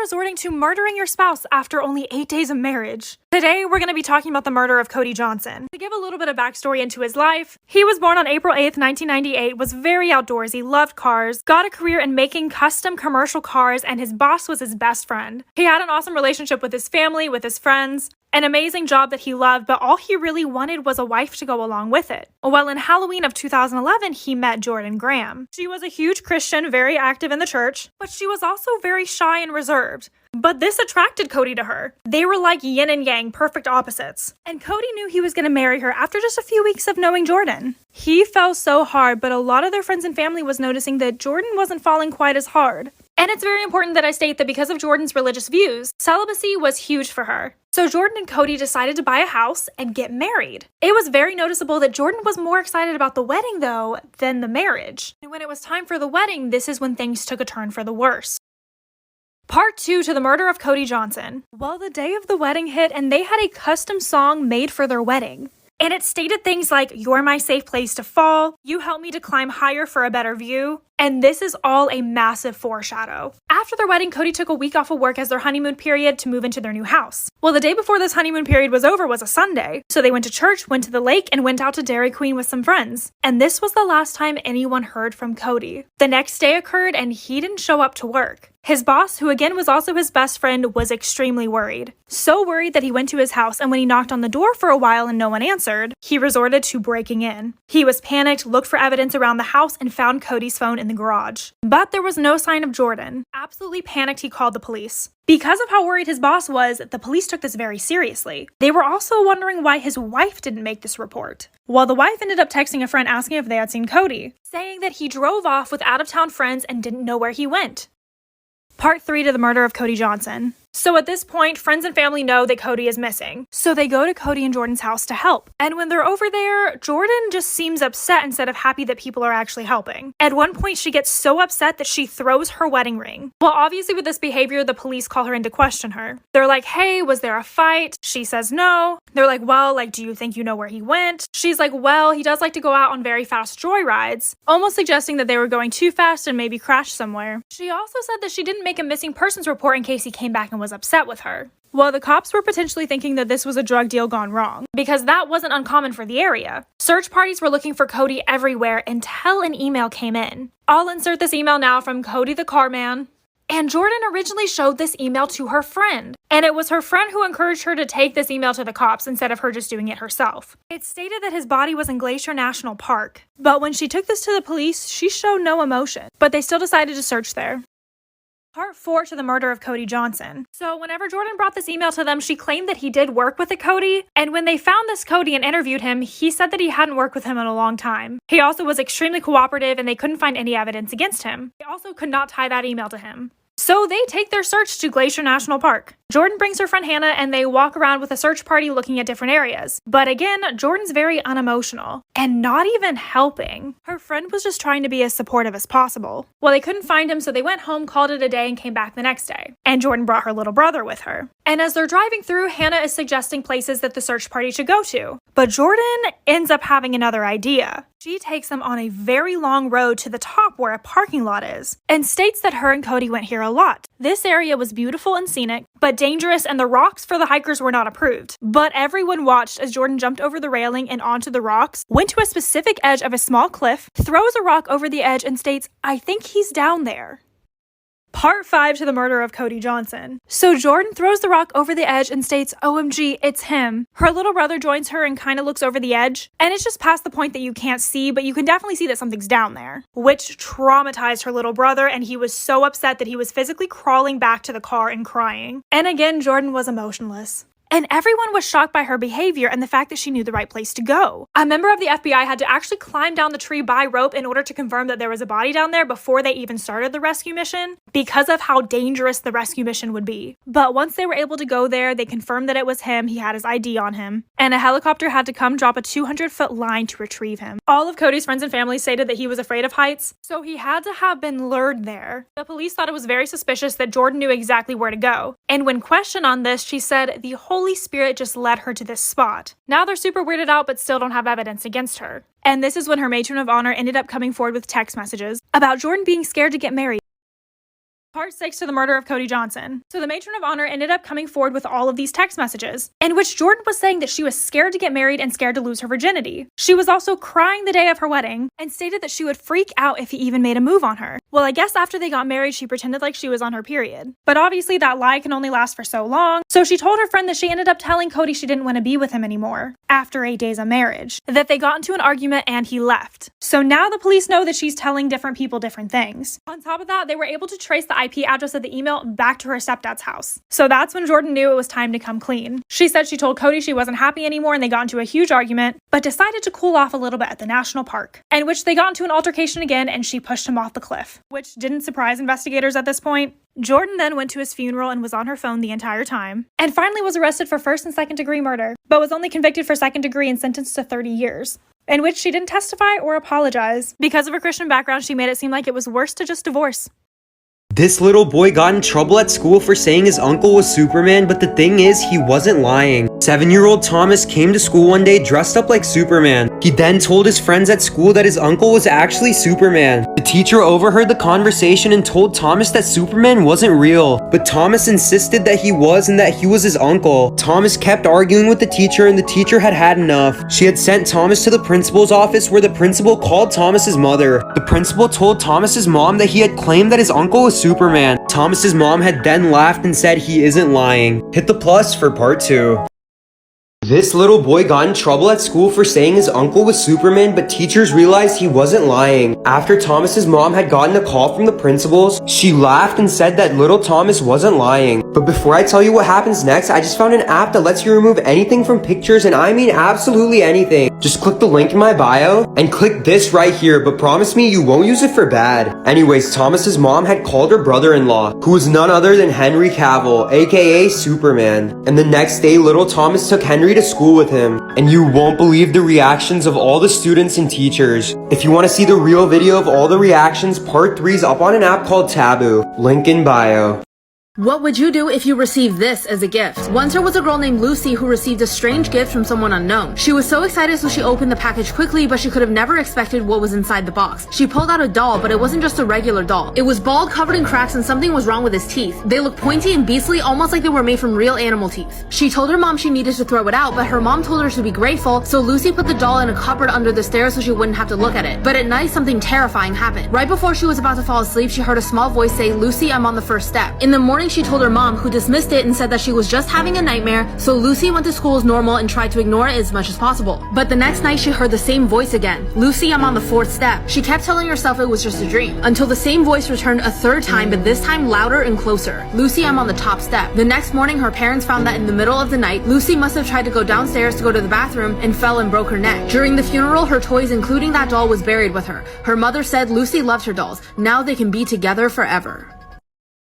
resorting to murdering your spouse after only 8 days of marriage. Today, we're going to be talking about the murder of Cody Johnson. To give a little bit of backstory into his life, he was born on April 8th, 1998, was very outdoorsy, loved cars, got a career in making custom commercial cars, and his boss was his best friend. He had an awesome relationship with his family, with his friends, an amazing job that he loved, but all he really wanted was a wife to go along with it. Well, in Halloween of 2011, he met Jordan Graham. She was a huge Christian, very active in the church, but she was also very shy and reserved. But this attracted Cody to her. They were like yin and yang, perfect opposites. And Cody knew he was going to marry her after just a few weeks of knowing Jordan. He fell so hard, but a lot of their friends and family was noticing that Jordan wasn't falling quite as hard. And it's very important that I state that because of Jordan's religious views, celibacy was huge for her. So Jordan and Cody decided to buy a house and get married. It was very noticeable that Jordan was more excited about the wedding, though, than the marriage. And when it was time for the wedding, this is when things took a turn for the worse. Part 2 to the murder of Cody Johnson. Well, the day of the wedding hit and they had a custom song made for their wedding. And it stated things like, "You're my safe place to fall, you help me to climb higher for a better view." And this is all a massive foreshadow. After their wedding, Cody took a week off of work as their honeymoon period to move into their new house. Well, the day before this honeymoon period was over was a Sunday. So they went to church, went to the lake, and went out to Dairy Queen with some friends. And this was the last time anyone heard from Cody. The next day occurred and he didn't show up to work. His boss, who again was also his best friend, was extremely worried. So worried that he went to his house, and when he knocked on the door for a while and no one answered, he resorted to breaking in. He was panicked, looked for evidence around the house, and found Cody's phone in the garage. But there was no sign of Jordan. Absolutely panicked, he called the police. Because of how worried his boss was, the police took this very seriously. They were also wondering why his wife didn't make this report. Well, the wife ended up texting a friend asking if they had seen Cody, saying that he drove off with out-of-town friends and didn't know where he went. Part 3 to the murder of Cody Johnson. So at this point, friends and family know that Cody is missing. So they go to Cody and Jordan's house to help. And when they're over there, Jordan just seems upset instead of happy that people are actually helping. At one point, she gets so upset that she throws her wedding ring. Well, obviously with this behavior, the police call her in to question her. They're like, "Hey, was there a fight?" She says no. They're like, "Well, do you think you know where he went?" She's like, "Well, he does like to go out on very fast joy rides," almost suggesting that they were going too fast and maybe crashed somewhere. She also said that she didn't make a missing persons report in case he came back and was upset with her. Well, the cops were potentially thinking that this was a drug deal gone wrong, because that wasn't uncommon for the area. Search parties were looking for Cody everywhere until an email came in. I'll insert this email now from Cody the car man. And Jordan originally showed this email to her friend. And it was her friend who encouraged her to take this email to the cops instead of her just doing it herself. It stated that his body was in Glacier National Park. But when she took this to the police, she showed no emotion. But they still decided to search there. Part 4 to the murder of Cody Johnson. So whenever Jordan brought this email to them, she claimed that he did work with a Cody. And when they found this Cody and interviewed him, he said that he hadn't worked with him in a long time. He also was extremely cooperative and they couldn't find any evidence against him. They also could not tie that email to him. So they take their search to Glacier National Park. Jordan brings her friend Hannah and they walk around with a search party looking at different areas. But again, Jordan's very unemotional and not even helping. Her friend was just trying to be as supportive as possible. Well, they couldn't find him, so they went home, called it a day, and came back the next day. And Jordan brought her little brother with her. And as they're driving through, Hannah is suggesting places that the search party should go to. But Jordan ends up having another idea. She takes them on a very long road to the top where a parking lot is, and states that her and Cody went here a lot. This area was beautiful and scenic, but dangerous, and the rocks for the hikers were not approved. But everyone watched as Jordan jumped over the railing and onto the rocks, went to a specific edge of a small cliff, throws a rock over the edge and states, "I think he's down there." Part 5 to the murder of Cody Johnson. So Jordan throws the rock over the edge and states, "OMG, it's him." Her little brother joins her and kind of looks over the edge, and it's just past the point that you can't see, but you can definitely see that something's down there, which traumatized her little brother, and he was so upset that he was physically crawling back to the car and crying. And again, Jordan was emotionless. And everyone was shocked by her behavior and the fact that she knew the right place to go. A member of the FBI had to actually climb down the tree by rope in order to confirm that there was a body down there before they even started the rescue mission, because of how dangerous the rescue mission would be. But once they were able to go there, they confirmed that it was him, he had his ID on him, and a helicopter had to come drop a 200-foot line to retrieve him. All of Cody's friends and family stated that he was afraid of heights, so he had to have been lured there. The police thought it was very suspicious that Jordan knew exactly where to go, and when questioned on this, she said the Holy Spirit just led her to this spot. Now they're super weirded out but still don't have evidence against her. And this is when her matron of honor ended up coming forward with text messages about Jordan being scared to get married. Part 6 to the murder of Cody Johnson. So the matron of honor ended up coming forward with all of these text messages, in which Jordan was saying that she was scared to get married and scared to lose her virginity. She was also crying the day of her wedding, and stated that she would freak out if he even made a move on her. Well, I guess after they got married, she pretended like she was on her period. But obviously that lie can only last for so long, so she told her friend that she ended up telling Cody she didn't want to be with him anymore, after 8 days of marriage, that they got into an argument and he left. So now the police know that she's telling different people different things. On top of that, they were able to trace the IP address of the email back to her stepdad's house. So that's when Jordan knew it was time to come clean. She said she told Cody she wasn't happy anymore and they got into a huge argument, but decided to cool off a little bit at the national park, in which they got into an altercation again and she pushed him off the cliff, which didn't surprise investigators at this point. Jordan then went to his funeral and was on her phone the entire time, and finally was arrested for first and second degree murder, but was only convicted for second degree and sentenced to 30 years. In which she didn't testify or apologize. Because of her Christian background, she made it seem like it was worse to just divorce. This little boy got in trouble at school for saying his uncle was Superman, but the thing is, he wasn't lying. 7-year-old Thomas came to school one day dressed up like Superman. He then told his friends at school that his uncle was actually Superman. The teacher overheard the conversation and told Thomas that Superman wasn't real, but Thomas insisted that he was and that he was his uncle. Thomas kept arguing with the teacher and the teacher had had enough. She had sent Thomas to the principal's office where the principal called Thomas's mother. The principal told Thomas's mom that he had claimed that his uncle was Superman. Thomas's mom had then laughed and said he isn't lying. Hit the plus for part 2. This little boy got in trouble at school for saying his uncle was Superman, but teachers realized he wasn't lying. After Thomas's mom had gotten a call from the principals, she laughed and said that little Thomas wasn't lying. But before I tell you what happens next, I just found an app that lets you remove anything from pictures, and I mean absolutely anything. Just click the link in my bio and click this right here, but promise me you won't use it for bad. Anyways, Thomas's mom had called her brother-in-law, who was none other than Henry Cavill, aka Superman. And the next day, little Thomas took Henry to school with him, and you won't believe the reactions of all the students and teachers. If you want to see the real video of all the reactions, part 3 is up on an app called Taboo. Link in bio. What would you do if you received this as a gift? Once there was a girl named Lucy who received a strange gift from someone unknown. She was so excited so she opened the package quickly, but she could have never expected what was inside the box. She pulled out a doll, but it wasn't just a regular doll. It was bald, covered in cracks, and something was wrong with his teeth. They looked pointy and beastly, almost like they were made from real animal teeth. She told her mom she needed to throw it out, but her mom told her to be grateful, so Lucy put the doll in a cupboard under the stairs so she wouldn't have to look at it. But at night, something terrifying happened. Right before she was about to fall asleep, she heard a small voice say, "Lucy, I'm on the first step." In the morning, she told her mom, who dismissed it and said that she was just having a nightmare, so Lucy went to school as normal and tried to ignore it as much as possible. But the next night she heard the same voice again. "Lucy, I'm on the 4th step." She kept telling herself it was just a dream, until the same voice returned a 3rd time, but this time louder and closer. "Lucy, I'm on the top step." The next morning her parents found that in the middle of the night, Lucy must have tried to go downstairs to go to the bathroom and fell and broke her neck. During the funeral, her toys, including that doll, was buried with her. Her mother said Lucy loved her dolls. Now they can be together forever.